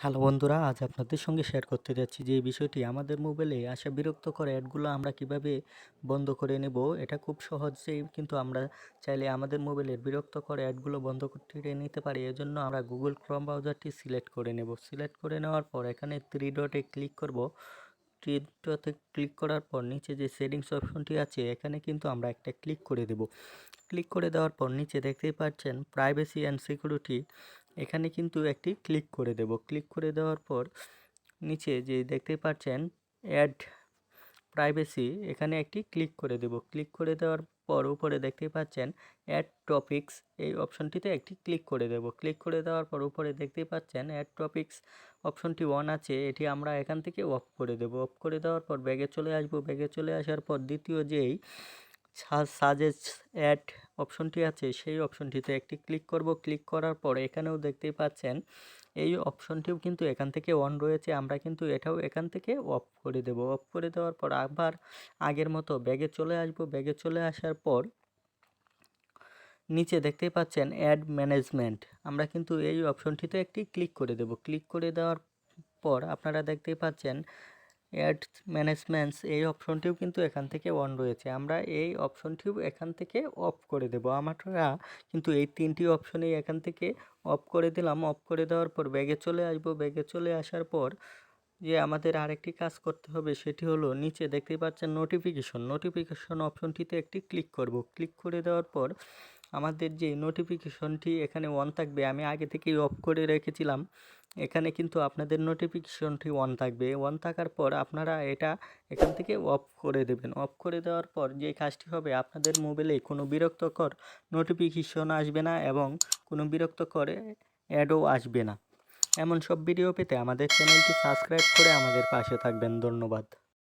Hello বন্ধুরা, আজ আপনাদের সঙ্গে শেয়ার করতে যাচ্ছি যে এই বিষয়টি আমাদের মোবাইলে আসা বিরক্তকর অ্যাডগুলো আমরা কিভাবে বন্ধ করে নেব। এটা খুব সহজেই কিন্তু আমরা চাইলে আমাদের মোবাইলের বিরক্তকর অ্যাডগুলো বন্ধ করে নিতে পারি। এজন্য আমরা গুগল ক্রোম ব্রাউজারটি সিলেক্ট করে নেব। সিলেক্ট করে নেওয়ার পর এখানে থ্রি ডটে ক্লিক করব। থ্রি ডটে ক্লিক করার পর নিচে যে সেটিংস অপশনটি আছে এখানে কিন্তু আমরা একটা ক্লিক করে দেব। ক্লিক করে দেওয়ার পর নিচে দেখতেই পাচ্ছেন প্রাইভেসি অ্যান্ড সিকিউরিটি, এখানে কিন্তু একটি ক্লিক করে দেব। ক্লিক করে দেওয়ার পর নিচে যে দেখতেই পাচ্ছেন অ্যাড প্রাইভেসি, এখানে একটি ক্লিক করে দেব। ক্লিক করে দেওয়ার পর উপরে দেখতেই পাচ্ছেন অ্যাড টপিকস, এই অপশনটিতে একটি ক্লিক করে দেব। ক্লিক করে দেওয়ার পর উপরে দেখতেই পাচ্ছেন অ্যাড টপিকস অপশনটি অন আছে, এটি আমরা এখান থেকে অফ করে দেব। অফ করে দেওয়ার পর ব্যাগে চলে আসব। ব্যাগে চলে আসার পর দ্বিতীয় যেই সাজেস্ট অ্যাড অপশনটি আছে সেই অপশনটিতে একটি ক্লিক করব। ক্লিক করার পর এখানেও দেখতেই পাচ্ছেন এই অপশনটিও কিন্তু এখান থেকে অন রয়েছে, আমরা কিন্তু এটাও এখান থেকে অফ করে দেব। অফ করে দেওয়ার পর আবার আগের মতো ব্যাগে চলে আসব। ব্যাগে চলে আসার পর নিচে দেখতেই পাচ্ছেন অ্যাড ম্যানেজমেন্ট, আমরা কিন্তু এই অপশনটিতে একটি ক্লিক করে দেব। ক্লিক করে দেওয়ার পর আপনারা দেখতেই পাচ্ছেন অ্যাড ম্যানেজমেন্টস, এই অপশনটিও কিন্তু এখান থেকে অন রয়েছে, আমরা এই অপশনটিও এখান থেকে অফ করে দেব। আমরা কিন্তু এই তিনটি অপশনেই এখান থেকে অফ করে দিলাম। অফ করে দেওয়ার পর ব্যাগে চলে আসব। ব্যাগে চলে আসার পর যে আমাদের আরেকটি কাজ করতে হবে সেটি হলো নিচে দেখতেই পাচ্ছেন নোটিফিকেশন অপশনটিতে একটি ক্লিক করব। ক্লিক করে দেওয়ার পর আমাদের যে নোটিফিকেশনটি এখানে অন থাকবে, আমি আগে থেকেই অফ করে রেখেছিলাম, এখানে কিন্তু আপনাদের নোটিফিকেশনটি অন থাকবে। অন থাকার পর আপনারা এটা এখান থেকে অফ করে দেবেন। অফ করে দেওয়ার পর যে কাজটি হবে, আপনাদের মোবাইলে কোনো বিরক্তকর নোটিফিকেশন আসবে না এবং কোনো বিরক্তকর অ্যাডও আসবে না। এমন সব ভিডিও পেতে আমাদের চ্যানেলটি সাবস্ক্রাইব করে আমাদের পাশে থাকবেন। ধন্যবাদ।